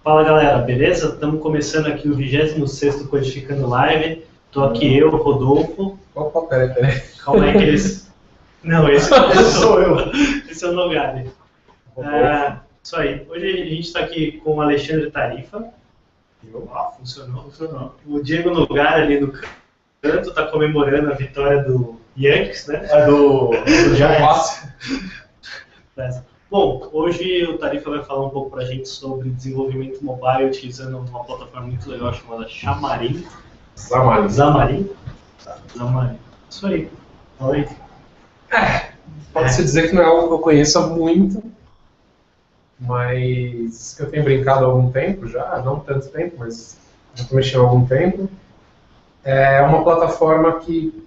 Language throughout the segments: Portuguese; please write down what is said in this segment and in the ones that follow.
Fala galera, beleza? Estamos começando aqui o 26º Codificando Live. Estou aqui eu, Rodolfo. Opa, peraí. Calma aí que eles... Não, esse sou eu. Esse é o Nogari. Isso aí. Hoje a gente está aqui com o Alexandre Tarifa. Funcionou. O Diego Nogari ali no canto está comemorando a vitória do Yankees, né? Do Giants. Bom, hoje o Tarifa vai falar um pouco para a gente sobre desenvolvimento mobile utilizando uma plataforma muito legal chamada Xamarin. Xamarin. Isso aí. Fala aí. Pode-se dizer que não é algo que eu conheça muito, mas eu tenho brincado há algum tempo já, não tanto tempo, mas já estou mexendo há algum tempo. É uma plataforma que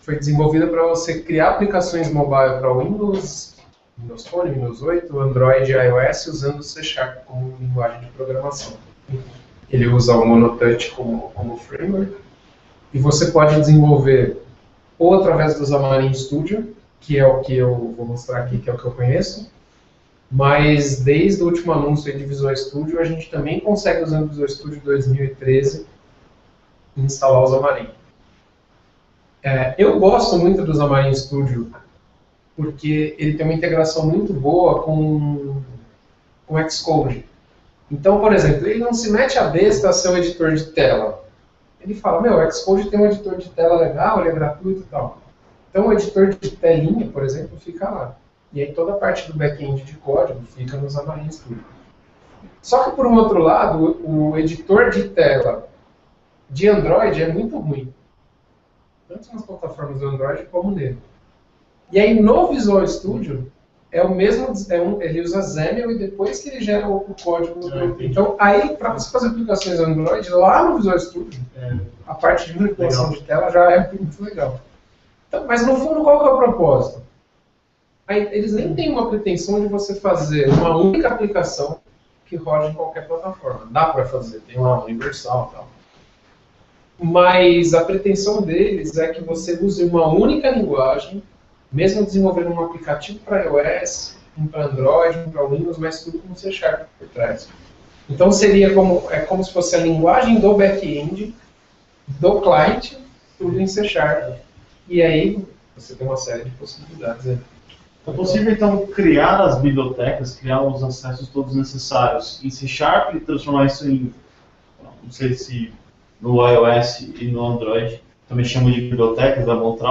foi desenvolvida para você criar aplicações mobile para Windows Phone, Windows 8, Android e iOS usando o C# como linguagem de programação. Ele usa o Monotouch como framework e você pode desenvolver ou através do Xamarin Studio, que é o que eu vou mostrar aqui, que é o que eu conheço, mas desde o último anúncio de Visual Studio a gente também consegue usando o Visual Studio 2013 instalar o Xamarin. Eu gosto muito do Xamarin Studio porque ele tem uma integração muito boa com o Xcode. Então, por exemplo, ele não se mete a besta a ser um editor de tela. Ele fala, o Xcode tem um editor de tela legal, ele é gratuito e tal. Então, o editor de telinha, por exemplo, fica lá. E aí toda a parte do back-end de código fica no Xamarin Studio. Só que, por um outro lado, o editor de tela de Android é muito ruim. Tanto nas plataformas do Android como nele. E aí no Visual Studio é o mesmo, ele usa XAML e depois que ele gera o código. Então aí para você fazer aplicações Android lá no Visual Studio, a parte de manipulação de tela já é muito legal. Então, mas no fundo qual que é o propósito? Aí, eles nem têm uma pretensão de você fazer uma única aplicação que rode em qualquer plataforma. Dá para fazer, tem uma universal e tal. Mas a pretensão deles é que você use uma única linguagem, mesmo desenvolvendo um aplicativo para iOS, um para Android, um para Windows, mas tudo com C# por trás. Então seria como se fosse a linguagem do back-end, do client, tudo em C#. E aí você tem uma série de possibilidades aí. É possível então criar as bibliotecas, criar os acessos todos necessários em C# e transformar isso em, não sei se no iOS e no Android também chamam de bibliotecas, vai mostrar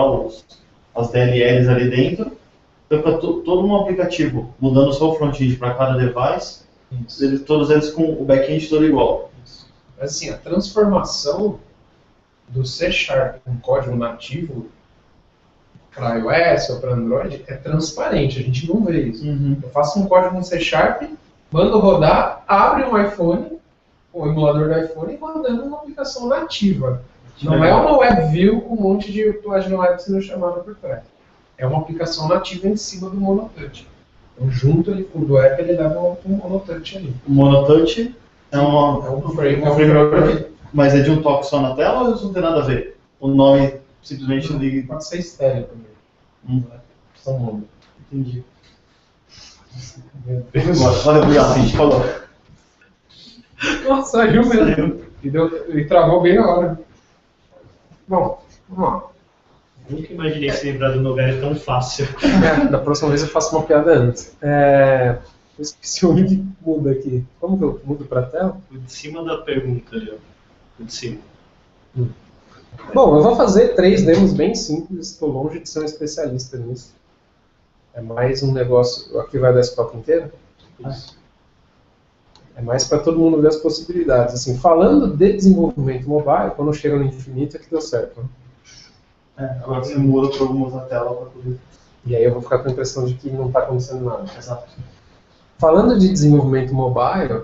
as DLLs ali dentro, então para todo um aplicativo, mudando só o front-end para cada device, todos eles com o back-end todo igual. Isso. Mas assim, a transformação do C# com código nativo para iOS ou para Android é transparente, a gente não vê isso. Eu faço um código no C#, mando rodar, abre um iPhone, o emulador do iPhone e mandando uma aplicação nativa. Não é uma WebView com um monte de página web sendo chamada por trás. É uma aplicação nativa em cima do Monotouch. Então, junto ali com o do app, ele dá um Monotouch ali. O Monotouch é um framework. Mas é de um toque só na tela ou isso não tem nada a ver? O nome simplesmente liga. Pode ser estéreo também. São mundo. Entendi. Olha, obrigado, a gente falou. Nossa, saiu mesmo. E travou bem na hora. Bom, vamos lá. Nunca imaginei se lembrar do Nogari tão fácil. Da próxima vez eu faço uma piada antes. Eu esqueci onde muda aqui. Como que eu mudo para a tela? O de cima da pergunta, ali, ó. O de cima. Bom, eu vou fazer 3 demos bem simples. Estou longe de ser um especialista nisso. É mais um negócio... Aqui vai a desktop inteira? Isso. É mais para todo mundo ver as possibilidades. Assim, falando de desenvolvimento mobile, quando chega no infinito é que deu certo. Né? Agora você muda para algumas da tela para poder... E aí eu vou ficar com a impressão de que não está acontecendo nada. Exato. Falando de desenvolvimento mobile,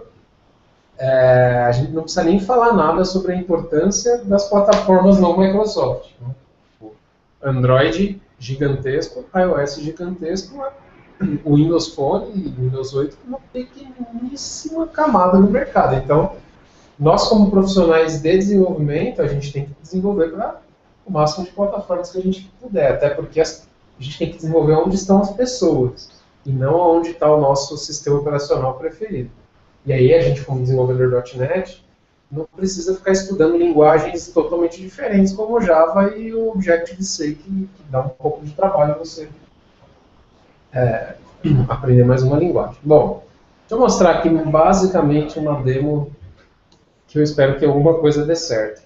a gente não precisa nem falar nada sobre a importância das plataformas não Microsoft. Né? Android gigantesco, iOS gigantesco, o Windows Phone e o Windows 8 uma pequeníssima camada no mercado. Então, nós como profissionais de desenvolvimento, a gente tem que desenvolver para o máximo de plataformas que a gente puder, até porque a gente tem que desenvolver onde estão as pessoas e não onde está o nosso sistema operacional preferido. E aí a gente, como desenvolvedor .NET, não precisa ficar estudando linguagens totalmente diferentes, como o Java e o Objective-C, que dá um pouco de trabalho você aprender mais uma linguagem. Bom, deixa eu mostrar aqui basicamente uma demo que eu espero que alguma coisa dê certo.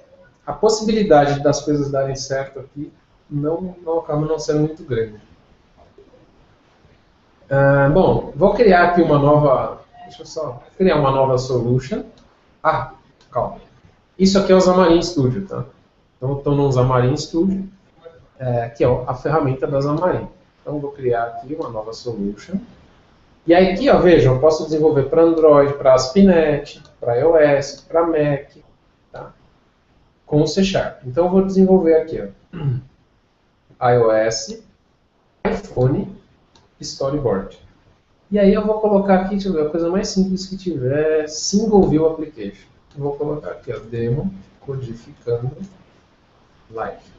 A possibilidade das coisas darem certo aqui não acaba não sendo muito grande. Bom, vou criar aqui uma nova... Deixa eu só criar uma nova solution. Calma. Isso aqui é o Xamarin Studio, tá? Então eu estou no Xamarin Studio, que é a ferramenta da Xamarin. Então vou criar aqui uma nova solution. E aí aqui, ó, vejam, eu posso desenvolver para Android, para ASP.NET, para iOS, para Mac, tá? Com o C#. Então eu vou desenvolver aqui, ó, iOS, iPhone, Storyboard. E aí eu vou colocar aqui, deixa eu ver, a coisa mais simples que tiver, Single View Application. Eu vou colocar aqui, ó, demo, codificando, live.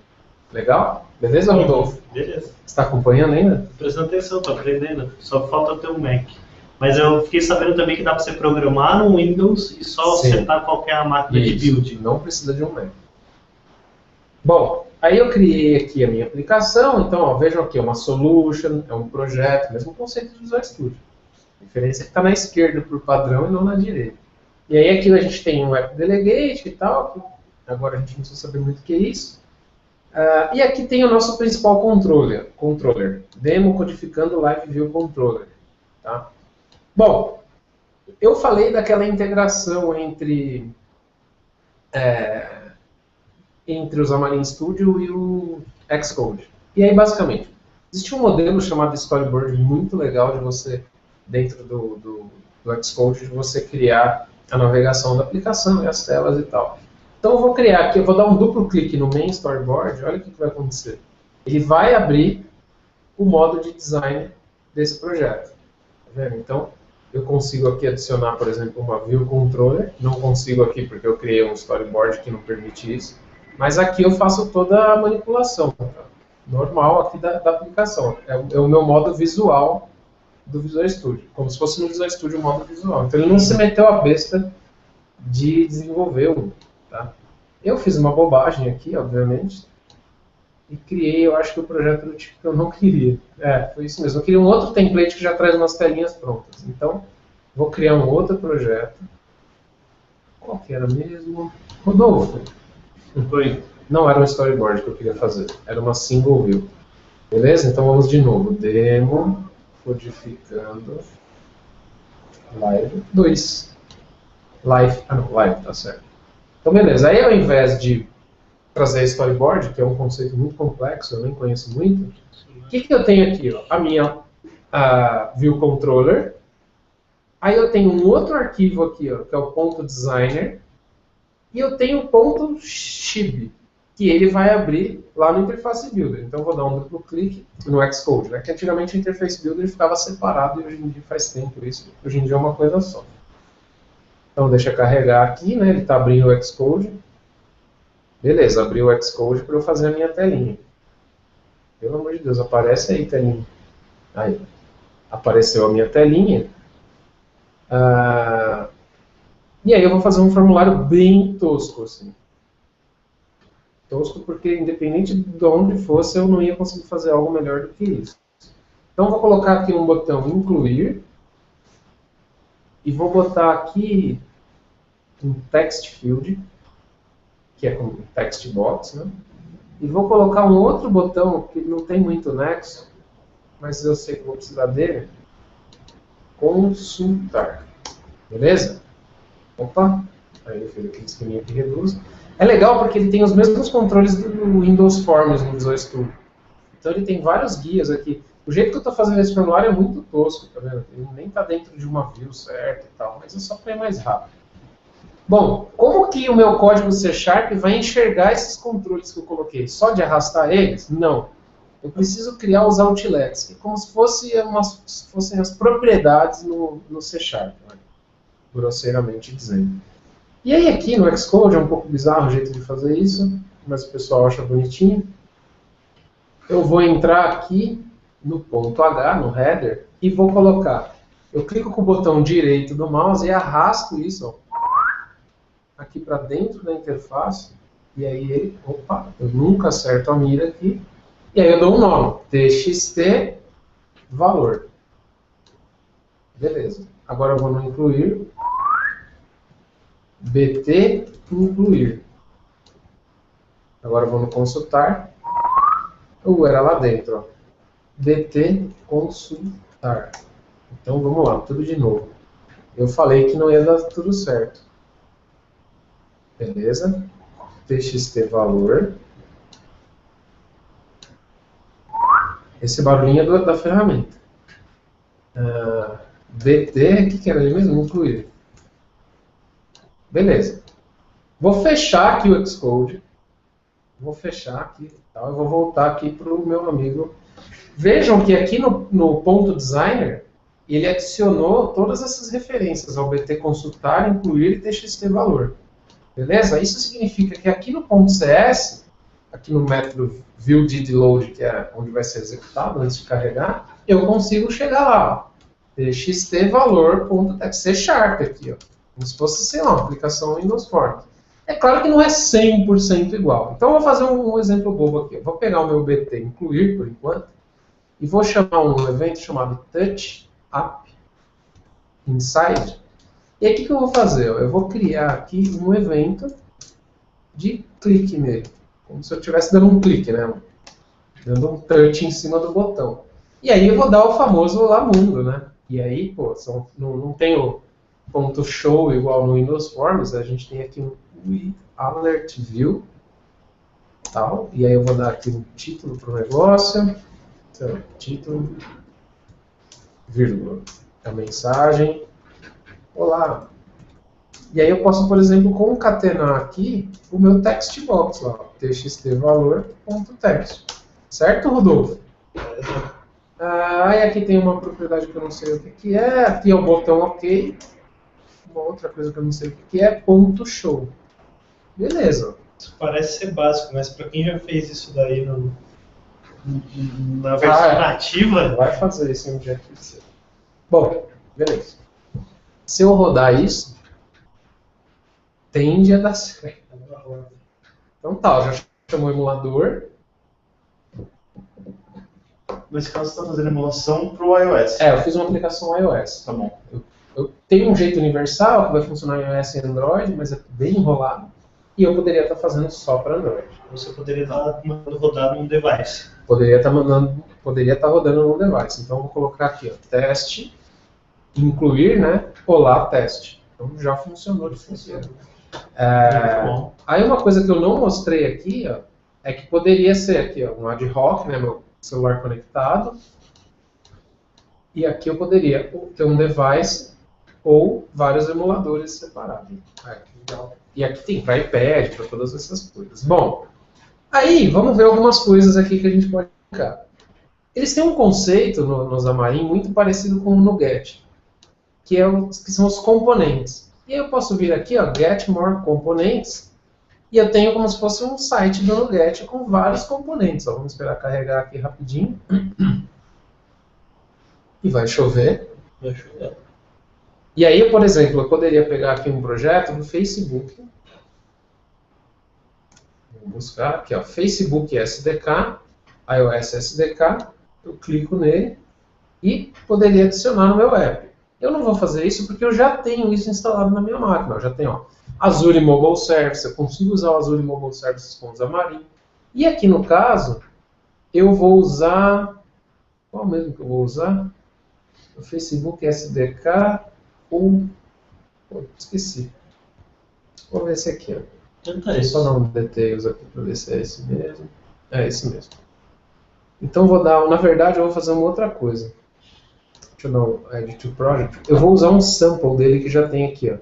Legal? Beleza, Rodolfo? Beleza. Você está acompanhando ainda? Tô prestando atenção, tô aprendendo. Só falta ter um Mac. Mas eu fiquei sabendo também que dá para você programar no Windows e só acertar qualquer máquina de build. Não precisa de um Mac. Bom, aí eu criei aqui a minha aplicação. Então, ó, vejam aqui, é uma solution, é um projeto, mesmo conceito de Visual Studio. A diferença é que está na esquerda por padrão e não na direita. E aí aqui a gente tem um App Delegate e tal, que agora a gente não precisa saber muito o que é isso. E aqui tem o nosso principal controller, demo codificando Live View Controller. Tá? Bom, eu falei daquela integração entre o Xamarin Studio e o Xcode. E aí, basicamente, existe um modelo chamado Storyboard muito legal de você, dentro do Xcode, de você criar a navegação da aplicação e as telas e tal. Então eu vou criar aqui, eu vou dar um duplo clique no main storyboard, olha o que vai acontecer. Ele vai abrir o modo de design desse projeto. Tá vendo? Então eu consigo aqui adicionar, por exemplo, uma view controller, não consigo aqui porque eu criei um storyboard que não permite isso, mas aqui eu faço toda a manipulação, tá? Normal aqui da aplicação. É o meu modo visual do Visual Studio, como se fosse no Visual Studio o modo visual. Então ele não se meteu a besta de desenvolver um. Tá? Eu fiz uma bobagem aqui, obviamente, e criei, eu acho que o projeto do tipo que eu não queria. Foi isso mesmo. Eu queria um outro template que já traz umas telinhas prontas. Então, vou criar um outro projeto. Qual que era mesmo? Rodolfo. Não era um storyboard que eu queria fazer, era uma single view. Beleza? Então vamos de novo. Demo, codificando, live 2. Live, live, tá certo. Então, beleza. Aí, ao invés de trazer storyboard, que é um conceito muito complexo, eu nem conheço muito, o que eu tenho aqui? Ó? A minha view controller. Aí eu tenho um outro arquivo aqui, ó, que é o .designer. E eu tenho o .shib, que ele vai abrir lá no Interface Builder. Então, eu vou dar um duplo clique no Xcode, né? Que antigamente o Interface Builder ficava separado e hoje em dia faz tempo isso. Hoje em dia é uma coisa só. Então, deixa eu carregar aqui, né? Ele está abrindo o Xcode. Beleza, abriu o Xcode para eu fazer a minha telinha. Pelo amor de Deus, aparece aí, telinha. Aí, apareceu a minha telinha. E aí eu vou fazer um formulário bem tosco, assim. Tosco porque, independente de onde fosse, eu não ia conseguir fazer algo melhor do que isso. Então, eu vou colocar aqui um botão incluir. E vou botar aqui um text field, que é como um text box, né? E vou colocar um outro botão que não tem muito nexo, mas eu sei que vou precisar dele. Consultar. Beleza? Opa! Aí ele fez aquele esqueminha que reduz. É legal porque ele tem os mesmos controles do Windows Forms no Visual Studio. Então ele tem vários guias aqui. O jeito que eu estou fazendo esse formulário é muito tosco, tá vendo? Ele nem está dentro de uma view certa e tal, mas é só para ir mais rápido. Bom, como que o meu código C# vai enxergar esses controles que eu coloquei? Só de arrastar eles? Não. Eu preciso criar os outlets, que é como se fossem as propriedades no C#, né? Grosseiramente dizendo. E aí aqui no Xcode é um pouco bizarro o jeito de fazer isso, mas o pessoal acha bonitinho. Eu vou entrar aqui no ponto H, no header, e vou colocar. Eu clico com o botão direito do mouse e arrasto isso, ó, aqui para dentro da interface. E aí ele, opa, eu nunca acerto a mira aqui. E aí eu dou um nome, txt valor. Beleza. Agora eu vou no incluir, bt incluir. Agora eu vou no consultar. Era lá dentro, ó. bt consultar. Então vamos lá, tudo de novo. Eu falei que não ia dar tudo certo. Beleza. txt valor. Esse barulhinho é da ferramenta. bt, o que era ali mesmo? Incluir. Beleza. Vou fechar aqui o Xcode. Vou fechar aqui. Tá? Eu vou voltar aqui para o meu amigo. Vejam que aqui no ponto designer, ele adicionou todas essas referências ao bt consultar, incluir e txt valor. Beleza? Isso significa que aqui no ponto CS, aqui no método viewDidLoad, que é onde vai ser executado antes de carregar, eu consigo chegar lá. txt valor.txt Sharp aqui, ó. Como se fosse, sei lá, uma aplicação Windows Forms. É claro que não é 100% igual. Então eu vou fazer um exemplo bobo aqui. Eu vou pegar o meu bt incluir, por enquanto, e vou chamar um evento chamado touch app inside. E aí o que eu vou fazer? Eu vou criar aqui um evento de clique nele. Como se eu estivesse dando um clique, né? Dando um touch em cima do botão. E aí eu vou dar o famoso olá mundo, né? E aí, pô, não tem o ponto show igual no Windows Forms, a gente tem aqui um alert view, tal. E aí eu vou dar aqui um título para o negócio. Então, título, vírgula, a mensagem. Olá. E aí eu posso, por exemplo, concatenar aqui o meu text box lá, txt valor.text. Certo, Rodolfo? E aqui tem uma propriedade que eu não sei o que é. Aqui é o botão OK. Uma outra coisa que eu não sei o que é, ponto show. Beleza. Isso parece ser básico, mas para quem já fez isso daí na versão nativa... Vai fazer isso em Objective-C. Bom, beleza. Se eu rodar isso, tende a dar certo. Então tá, já chamou o emulador. Nesse caso você está fazendo emulação para o iOS. Eu fiz uma aplicação iOS. Tá bom. Eu tenho um jeito universal que vai funcionar em iOS e Android, mas é bem enrolado. E eu poderia estar fazendo só para Android. Você poderia estar mandando rodar num device. Poderia estar rodando num device. Então eu vou colocar aqui, ó, teste, incluir, né? Olá, teste. Então já funcionou de funcionar. Aí uma coisa que eu não mostrei aqui, ó, é que poderia ser aqui, ó, um ad hoc, né? Meu celular conectado. E aqui eu poderia ter um device ou vários emuladores separados. E aqui tem para iPad, para todas essas coisas. Bom, aí vamos ver algumas coisas aqui que a gente pode brincar. Eles têm um conceito no Xamarin muito parecido com o NuGet, que são os componentes. E aí eu posso vir aqui, ó, Get More Components, e eu tenho como se fosse um site do NuGet com vários componentes. Ó, vamos esperar carregar aqui rapidinho. E vai chover. E aí, por exemplo, eu poderia pegar aqui um projeto do Facebook. Vou buscar aqui, ó, Facebook SDK, iOS SDK. Eu clico nele e poderia adicionar no meu app. Eu não vou fazer isso porque eu já tenho isso instalado na minha máquina. Eu já tenho, ó, Azure Mobile Service. Eu consigo usar o Azure Mobile Services com o Xamarin. E aqui no caso, eu vou usar... Qual mesmo que eu vou usar? O Facebook SDK ou... esqueci. Vou ver esse aqui, ó. Vou só dar um details aqui para ver se é esse mesmo. É esse mesmo. Então vou dar... Na verdade, eu vou fazer uma outra coisa. Deixa eu dar um Add to Project. Eu vou usar um sample dele que já tem aqui, ó.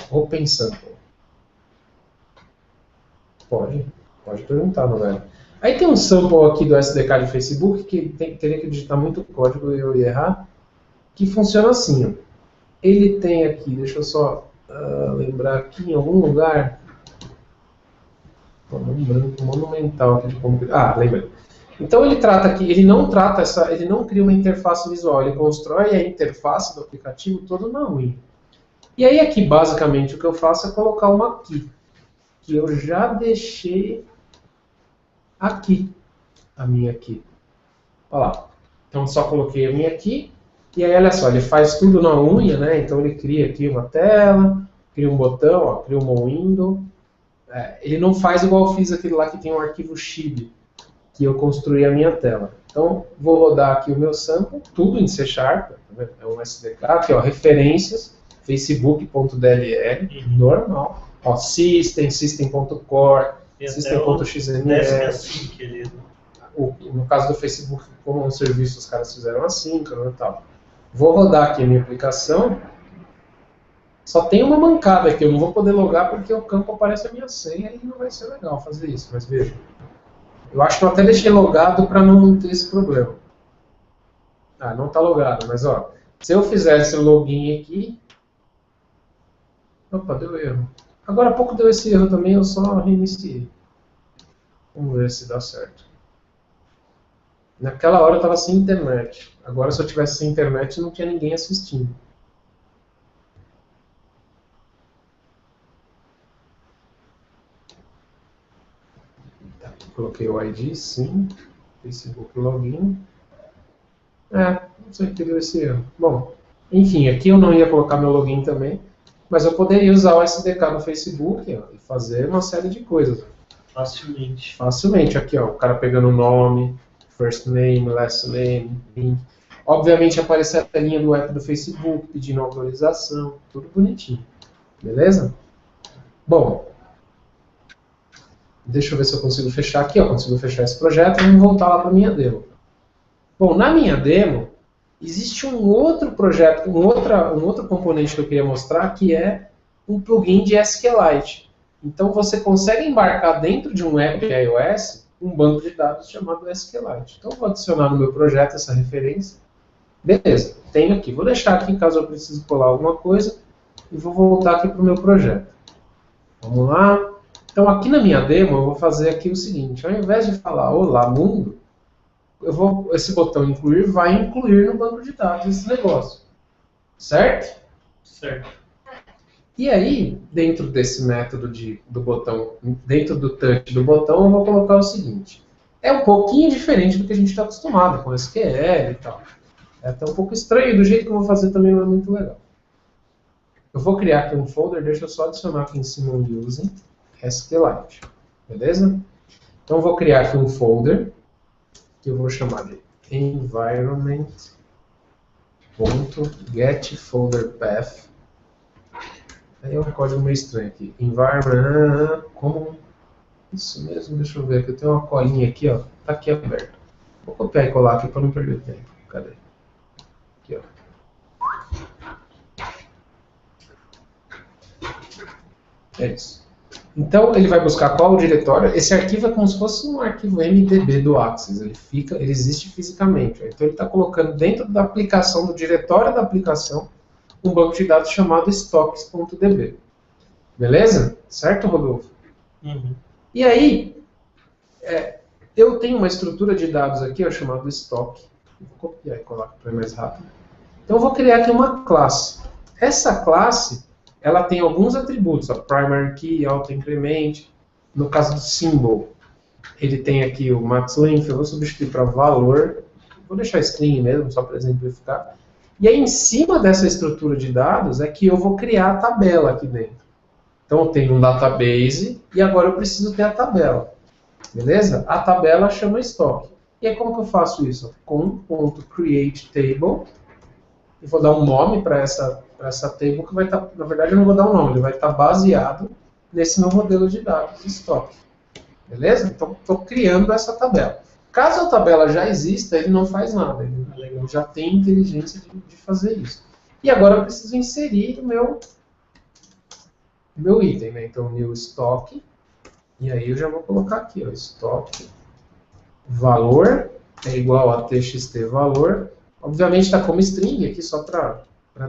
Open Sample. Pode perguntar, não é? Aí tem um sample aqui do SDK de Facebook que teria que digitar muito código e eu ia errar. Que funciona assim, ó. Ele tem aqui, deixa eu só lembrar aqui em algum lugar. Um branco monumental aqui de como. Lembrei. Então ele trata aqui, ele não trata ele não cria uma interface visual, ele constrói a interface do aplicativo todo na unha. E aí aqui basicamente o que eu faço é colocar uma key, que eu já deixei aqui, a minha key. Olha lá. Então só coloquei a minha key, e aí olha só, ele faz tudo na unha, né? Então ele cria aqui uma tela, cria um botão, ó, cria uma window. Ele não faz igual eu fiz aquele lá que tem um arquivo xib, que eu construí a minha tela. Então, vou rodar aqui o meu sample, tudo em C#, é um SDK, aqui ó, referências, facebook.dll, normal. Ó, system.core, system.xml. Assim, querido. No caso do Facebook, como um serviço, os caras fizeram assíncrono e tal. Vou rodar aqui a minha aplicação. Só tem uma mancada aqui, eu não vou poder logar porque o campo aparece a minha senha e não vai ser legal fazer isso, mas veja. Eu acho que eu até deixei logado para não ter esse problema. Ah, não está logado, mas ó, se eu fizesse o login aqui... Opa, deu erro. Agora há pouco deu esse erro também, eu só reiniciei. Vamos ver se dá certo. Naquela hora eu estava sem internet. Agora se eu tivesse sem internet não tinha ninguém assistindo. Coloquei o ID, sim. Facebook login. Não sei que deu esse erro. Bom, enfim, aqui eu não ia colocar meu login também, mas eu poderia usar o SDK no Facebook ó, e fazer uma série de coisas. Facilmente. Facilmente. Aqui, ó, o cara pegando o nome, first name, last name, link. Obviamente aparece a telinha do app do Facebook, pedindo autorização, tudo bonitinho. Beleza? Bom, deixa eu ver se eu consigo fechar aqui, ó, consigo fechar esse projeto e vamos voltar lá para a minha demo. Bom, na minha demo, existe um outro projeto, um outro componente que eu queria mostrar, que é um plugin de SQLite. Então você consegue embarcar dentro de um app iOS um banco de dados chamado SQLite. Então eu vou adicionar no meu projeto essa referência. Beleza, tenho aqui. Vou deixar aqui caso eu precise colar alguma coisa e vou voltar aqui para o meu projeto. Vamos lá. Então aqui na minha demo eu vou fazer aqui o seguinte, ao invés de falar olá mundo, esse botão incluir vai incluir no banco de dados esse negócio. Certo? Certo. E aí, dentro desse método do botão, dentro do touch do botão, eu vou colocar o seguinte. É um pouquinho diferente do que a gente está acostumado com SQL e tal. É até um pouco estranho, do jeito que eu vou fazer também não é muito legal. Eu vou criar aqui um folder, deixa eu só adicionar aqui em cima o using SQLite. Beleza? Então eu vou criar aqui um folder, que eu vou chamar de environment.getFolderPath. Aí é um código meio estranho aqui. Environment, como... Isso mesmo, deixa eu ver aqui. Eu tenho uma colinha aqui, ó. Tá aqui aberto. Vou copiar e colar aqui para não perder tempo. Cadê? Aqui, ó. É isso. Então ele vai buscar qual o diretório. Esse arquivo é como se fosse um arquivo MDB do Axis. Ele existe fisicamente. Então ele está colocando dentro da aplicação, do diretório da aplicação, um banco de dados chamado stocks.db. Beleza? Certo, Rodolfo? Uhum. E aí, eu tenho uma estrutura de dados aqui, ó, chamada stock. Vou copiar e colar para ir mais rápido. Então eu vou criar aqui uma classe. Essa classe, ela tem alguns atributos, ó, primary key, auto-increment. No caso do symbol, ele tem aqui o max length, eu vou substituir para valor. Vou deixar string mesmo, só para exemplificar. E aí, em cima dessa estrutura de dados, é que eu vou criar a tabela aqui dentro. Então, eu tenho um database e agora eu preciso ter a tabela. Beleza? A tabela chama estoque. E aí, como que eu faço isso? Com .createTable. Eu vou dar um nome para essa table que vai estar... Na verdade, eu não vou dar um nome. Ele vai estar baseado nesse meu modelo de dados, estoque. Beleza? Então, estou criando essa tabela. Caso a tabela já exista, ele não faz nada. Ele já tem inteligência de fazer isso. E agora eu preciso inserir o meu item, né? Então, new stock. E aí eu já vou colocar aqui, ó, stock valor é igual a txt valor. Obviamente está como string aqui só para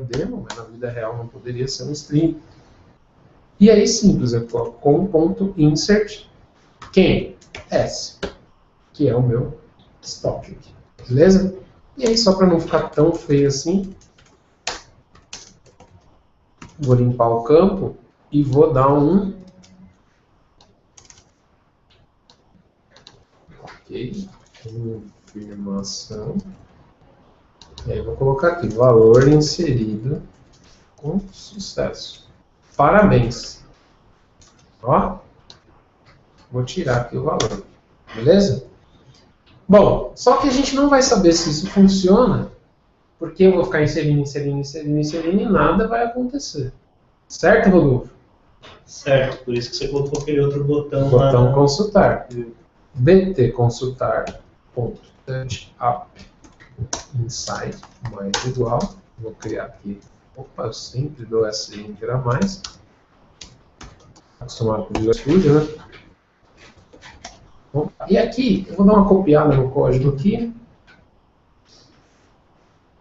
demo, mas na vida real não poderia ser um string. E aí simples, eu coloco com.insert quem? S, que é o meu estoque aqui, beleza? E aí, só para não ficar tão feio assim, vou limpar o campo e vou dar um ok, confirmação. E aí vou colocar aqui, valor inserido com sucesso. Parabéns. Ó, vou tirar aqui o valor, beleza? Bom, só que a gente não vai saber se isso funciona, porque eu vou ficar inserindo e nada vai acontecer. Certo, Rodolfo? Certo, por isso que você colocou aquele outro botão lá. Botão consultar. bt consultar.touchup inside mais igual. Vou criar aqui. Opa, eu sempre dou essa enter a mais. Acostumado com o Visual Studio, né? Bom, e aqui, eu vou dar uma copiada no código aqui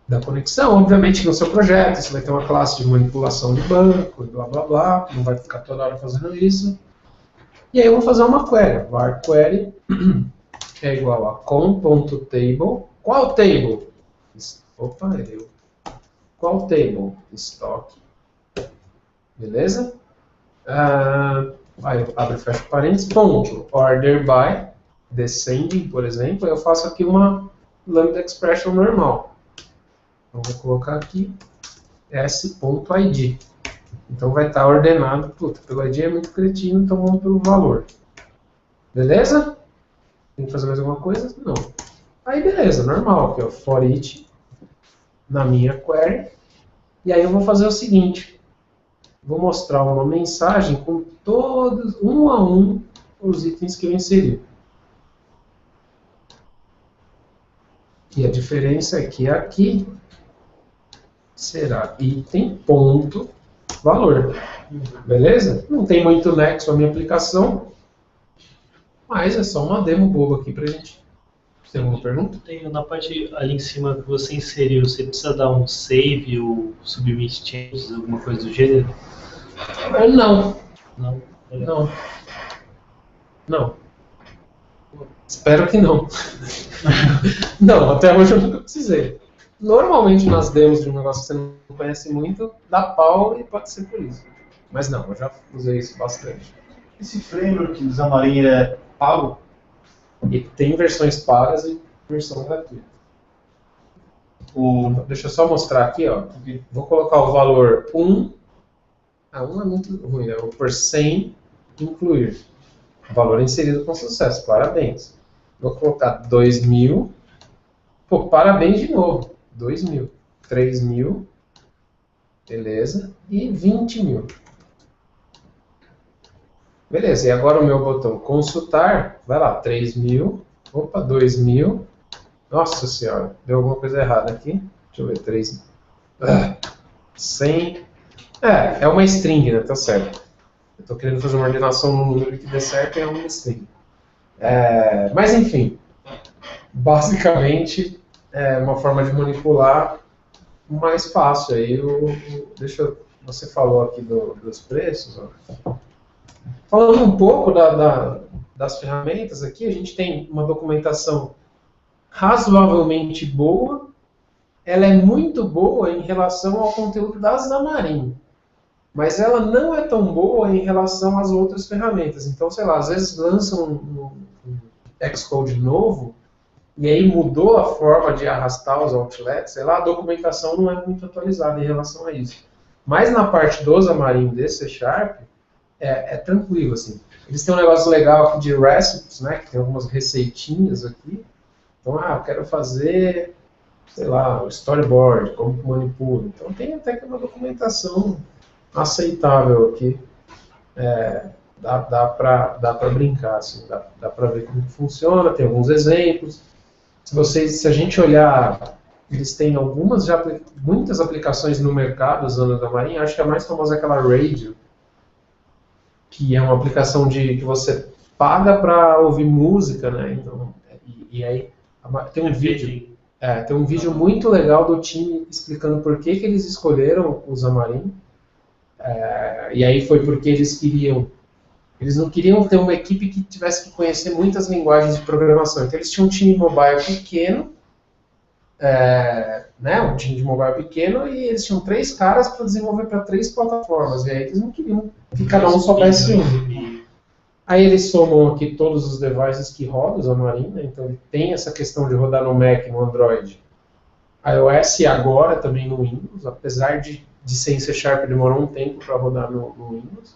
da conexão. Obviamente que no seu projeto você vai ter uma classe de manipulação de banco, blá blá blá, não vai ficar toda hora fazendo isso. E aí eu vou fazer uma query, var query é igual a com.table. Qual table? Opa, eu. Qual table? Estoque. Beleza? Aí eu abro e fecho parênteses, ponto, order by, descending, por exemplo, eu faço aqui uma lambda expression normal. Então vou colocar aqui s.id. Então vai estar ordenado, puta, pelo id é muito cretino, então vamos pelo valor. Beleza? Tem que fazer mais alguma coisa? Não. Aí beleza, normal, aqui ó, for each na minha query. E aí eu vou fazer o seguinte, vou mostrar uma mensagem com todos, um a um, os itens que eu inseri. E a diferença é que aqui será item ponto valor. Beleza? Não tem muito nexo a minha aplicação, mas é só uma demo boba aqui pra gente. Tem alguma pergunta? Tem na parte ali em cima que você inseriu, você precisa dar um save ou submit changes, alguma coisa do gênero? Não. Não? Não. Não. Espero que não. Não, até hoje eu nunca precisei. Normalmente nas demos de um negócio que você não conhece muito, dá pau e pode ser por isso. Mas não, eu já usei isso bastante. Esse framework do Xamarin é pago? E tem versões pagas e versão gratuita. Deixa eu só mostrar aqui, ó. Vou colocar o valor 1. 1 é muito ruim, né? Vou por 100 incluir. Valor inserido com sucesso, parabéns. Vou colocar 2.000. Pô, parabéns de novo. 2.000. 3.000. Beleza. E 20.000. Beleza, e agora o meu botão consultar, vai lá, 3.000, opa, 2.000, nossa senhora, deu alguma coisa errada aqui, deixa eu ver, 3.000, 100, é uma string, né, tá certo, eu estou querendo fazer uma ordenação no número que dê certo e é uma string, mas enfim, basicamente é uma forma de manipular mais fácil, aí você falou aqui dos preços, ó. Falando um pouco das ferramentas aqui, a gente tem uma documentação razoavelmente boa. Ela é muito boa em relação ao conteúdo da Xamarin, mas ela não é tão boa em relação às outras ferramentas. Então, sei lá, às vezes lançam um Xcode novo e aí mudou a forma de arrastar os outlets, sei lá, a documentação não é muito atualizada em relação a isso. Mas na parte do Xamarin de C#, é tranquilo, assim. Eles têm um negócio legal aqui de recipes, né, que tem algumas receitinhas aqui. Então, eu quero fazer, sei lá, o storyboard, como manipula. Então, tem até que uma documentação aceitável aqui. Dá para brincar, assim, dá para ver como funciona, tem alguns exemplos. Se a gente olhar, eles têm muitas aplicações no mercado usando a Xamarin. Acho que a mais famosa é aquela Radio, que é uma aplicação que você paga para ouvir música, né? Então, e aí tem um vídeo muito legal do time explicando por que eles escolheram o Xamarin. E aí foi porque eles queriam Eles não queriam ter uma equipe que tivesse que conhecer muitas linguagens de programação. Então eles tinham um time mobile pequeno, um time de mobile pequeno, e eles tinham 3 caras para desenvolver para 3 plataformas. E aí eles não queriam que cada um soubesse um. Aí eles somam aqui todos os devices que rodam o Xamarin, né? Então ele tem essa questão de rodar no Mac, no Android, iOS e agora também no Windows, apesar de ser em C Sharp, demorou um tempo para rodar no Windows.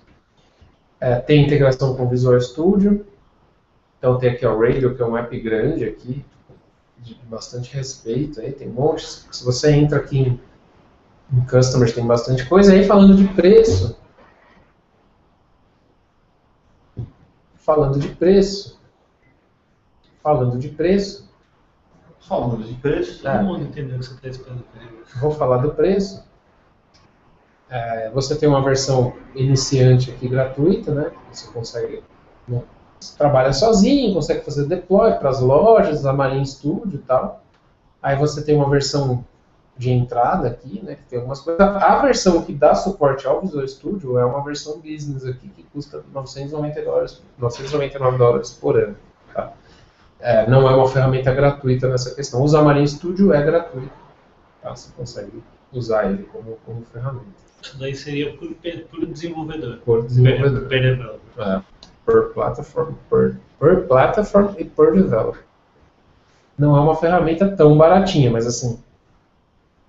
Tem integração com o Visual Studio, então tem aqui o Radio, que é um app grande aqui, de bastante respeito, aí tem um monte. Se você entra aqui em Customers, tem bastante coisa. Aí falando de preço, todo mundo entendeu o que você está esperando. Vou falar do preço. Você tem uma versão iniciante aqui gratuita, né? Você consegue, né, trabalha sozinho, consegue fazer deploy para as lojas, Xamarin Studio e tal. Aí você tem uma versão de entrada aqui, né? Que tem algumas coisas. A versão que dá suporte ao Visual Studio é uma versão business aqui que custa $999 por ano. Tá? Não é uma ferramenta gratuita nessa questão. O Xamarin Studio é gratuito. Tá? Você consegue usar ele como ferramenta. Isso daí seria por desenvolvedor. Por desenvolvedor. Per developer. Per platform e per developer. Não é uma ferramenta tão baratinha, mas assim,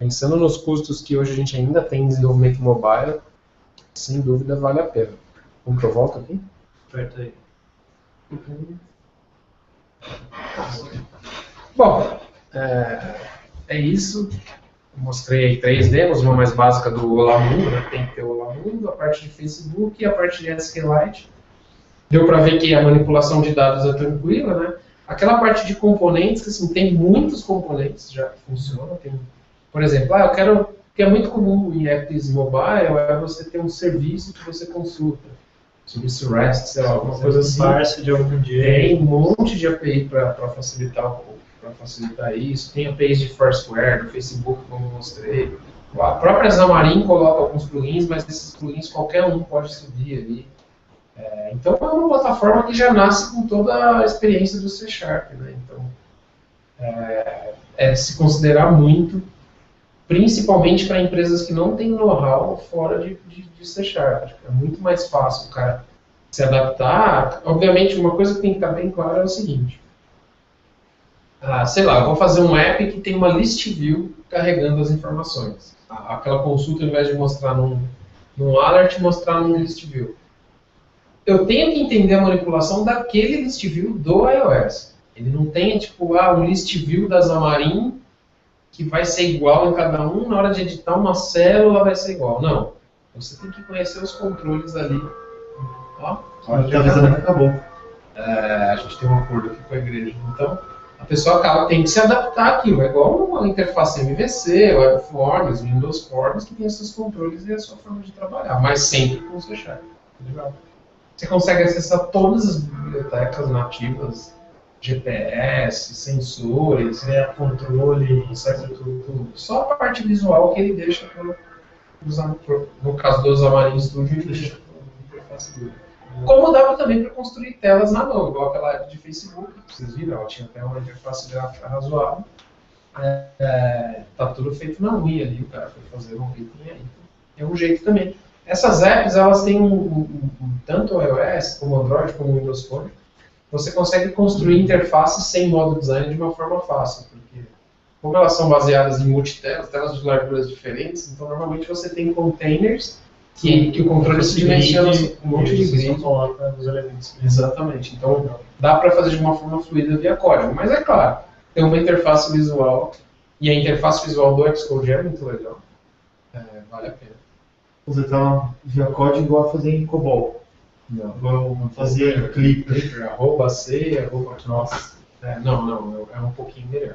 pensando nos custos que hoje a gente ainda tem em desenvolvimento mobile, sem dúvida vale a pena. Vamos que eu volto aqui? Aperta aí. Bom, é isso. Mostrei aí 3 demos, uma mais básica do Olá Mundo, né? Tem que ter o Olá Mundo, a parte de Facebook e a parte de SQLite. Deu para ver que a manipulação de dados é tranquila, né? Aquela parte de componentes, assim, tem muitos componentes já que funcionam. Por exemplo, eu quero, que é muito comum em apps mobile, é você ter um serviço que você consulta. Serviço REST, sei lá, alguma coisa assim. Parse de algum dia. Tem um monte de API para facilitar isso. Tem APIs de Foursquare, do Facebook, como eu mostrei. A própria Xamarin coloca alguns plugins, mas desses plugins qualquer um pode subir ali. Então é uma plataforma que já nasce com toda a experiência do C Sharp, né? Então é de se considerar muito, principalmente para empresas que não têm know-how fora de C Sharp. Acho que é muito mais fácil o cara se adaptar. Obviamente, uma coisa que tem que estar bem clara é o seguinte. Sei lá, eu vou fazer um app que tem uma list view carregando as informações. Aquela consulta, ao invés de mostrar num alert, mostrar num list view. Eu tenho que entender a manipulação daquele list view do iOS. Ele não tem, tipo, um list view da Xamarin que vai ser igual em cada um, na hora de editar uma célula vai ser igual. Não. Você tem que conhecer os controles ali. Ó, acabou. A gente tem um acordo aqui com a igreja. Então, a pessoa tem que se adaptar àquilo. É igual uma interface MVC, Webforms, Windows Forms, que tem os seus controles e a sua forma de trabalhar, mas sempre com o C Sharp. Legal. Você consegue acessar todas as bibliotecas nativas, GPS, sensores, controle, tudo. Só a parte visual que ele deixa para usar, no caso do Xamarin Studio, ele deixa para interface dele. Como dava também para construir telas na mão, igual aquela época de Facebook, que vocês viram, ela tinha até uma interface gráfica razoável. Tá tudo feito na unha ali, o cara foi fazer um item aí. É um jeito também. Essas apps, elas têm tanto o iOS, como o Android, como o Windows Phone. Você consegue construir interfaces sem modo design de uma forma fácil, porque como elas são baseadas em multitelas, telas de larguras diferentes, então normalmente você tem containers que o controle se dimensiona um monte de grid. Exatamente. Então dá para fazer de uma forma fluida via código, mas é claro, tem uma interface visual, e a interface visual do Xcode é muito legal. Vale a pena. Você tá via código igual a fazer em COBOL. Não. Igual fazer clipe. @c, Nossa. Não, é um pouquinho melhor.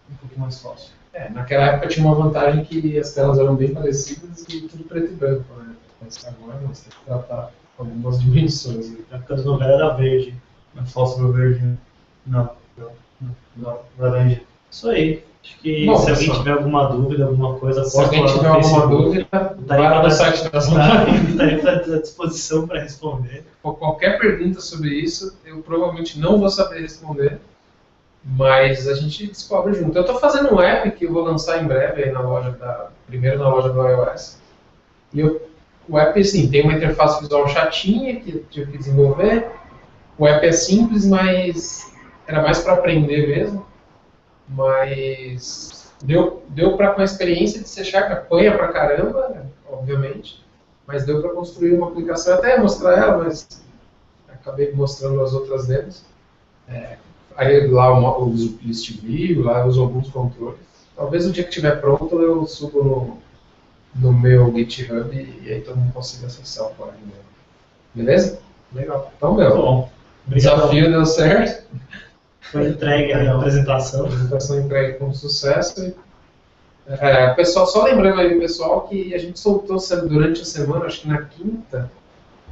Um pouquinho mais fácil. Naquela época tinha uma vantagem que as telas eram bem parecidas e tudo preto e branco, né? Mas agora não, você tem que tratar algumas dimensões. Na época da novela era verde. Mas fósforo verde. Não. Laranja. Isso aí. Acho que Bom, se alguém pessoal, tiver alguma dúvida, alguma coisa, se alguém tiver alguma dúvida, vai lá no site da Está à disposição para responder. Qualquer pergunta sobre isso, eu provavelmente não vou saber responder, mas a gente descobre junto. Eu estou fazendo um app que eu vou lançar em breve aí primeiro na loja do iOS. E o app, assim, tem uma interface visual chatinha que eu tive que desenvolver. O app é simples, mas era mais para aprender mesmo. Mas deu para, com a experiência de C Sharp, apanha pra caramba, né, obviamente, mas deu para construir uma aplicação, até mostrar ela, mas acabei mostrando as outras demos. Aí lá eu uso o list view, lá eu uso alguns controles. Talvez o dia que estiver pronto eu subo no meu GitHub e aí todo mundo consiga acessar o código. Beleza? Legal. Então, Bom, o desafio deu certo. Foi entregue a apresentação. A apresentação entregue com sucesso. Pessoal, só lembrando aí, pessoal, que a gente soltou durante a semana, acho que na quinta,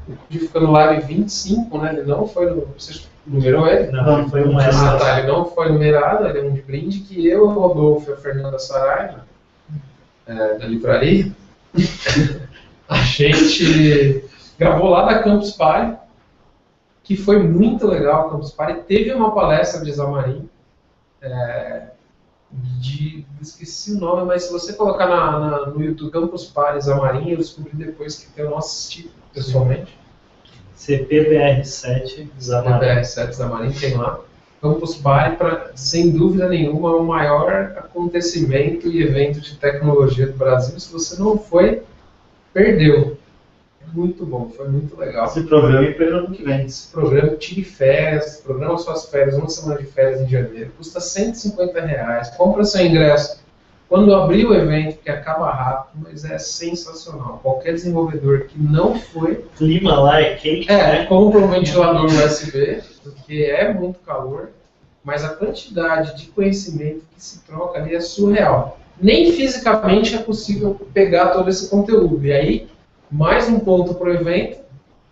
o vídeo ficou no live 25, né? Ele não foi Você numerou ele? Não, foi um extra. Ele não foi numerado, ele é um de brinde que eu, o Rodolfo e a Fernanda Saraiva, da livraria, a gente gravou lá da Campus Party, que foi muito legal a Campus Party. Teve uma palestra de Xamarin, esqueci o nome, mas se você colocar no YouTube Campus Party Xamarin, eu descobri depois que eu não assisti pessoalmente. CPBR7 Xamarin. CPBR7 Xamarin tem lá. Campus Party, sem dúvida nenhuma, é o maior acontecimento e evento de tecnologia do Brasil. Se você não foi, perdeu. Muito bom, foi muito legal. Esse programa é para o ano que vem. Esse programa, tire férias, programa suas férias, uma semana de férias em janeiro, custa R$150, compra seu ingresso. Quando abrir o evento, que acaba rápido, mas é sensacional. Qualquer desenvolvedor que não foi... O clima lá é quente. Compra um ventilador USB, porque é muito calor, mas a quantidade de conhecimento que se troca ali é surreal. Nem fisicamente é possível pegar todo esse conteúdo. E aí, mais um ponto para o evento,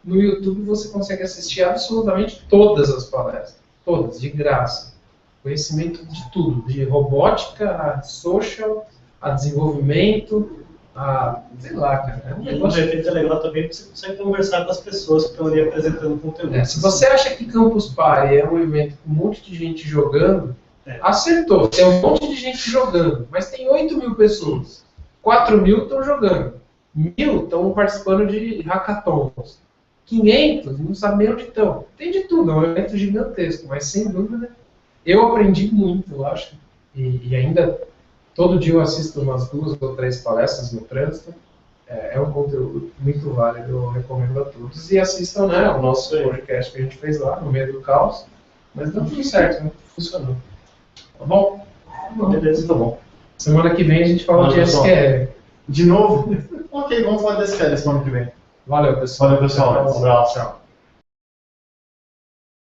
no YouTube você consegue assistir absolutamente todas as palestras, todas, de graça. Conhecimento de tudo, de robótica, a social, a desenvolvimento, sei lá, cara. O evento é legal também porque você consegue conversar com as pessoas que estão ali apresentando conteúdo. Se você acha que Campus Party é um evento com um monte de gente jogando, acertou. Tem um monte de gente jogando, mas tem 8.000 pessoas. 4.000 estão jogando. 1.000 estão participando de hackathons. 500 não sabem onde estão. Tem de tudo, é um evento gigantesco, mas sem dúvida eu aprendi muito, eu acho. E ainda todo dia eu assisto umas 2 ou 3 palestras no trânsito. É um conteúdo muito válido, eu recomendo a todos. E assistam, né, o nosso podcast que a gente fez lá, no meio do caos. Mas deu tudo certo, né? Funcionou. Tá bom? Beleza, tá bom. Semana que vem a gente fala de SQL. De novo? Ok, vamos falar de SQL semana que vem. Valeu, pessoal. Valeu, pessoal. Um abraço. Tchau.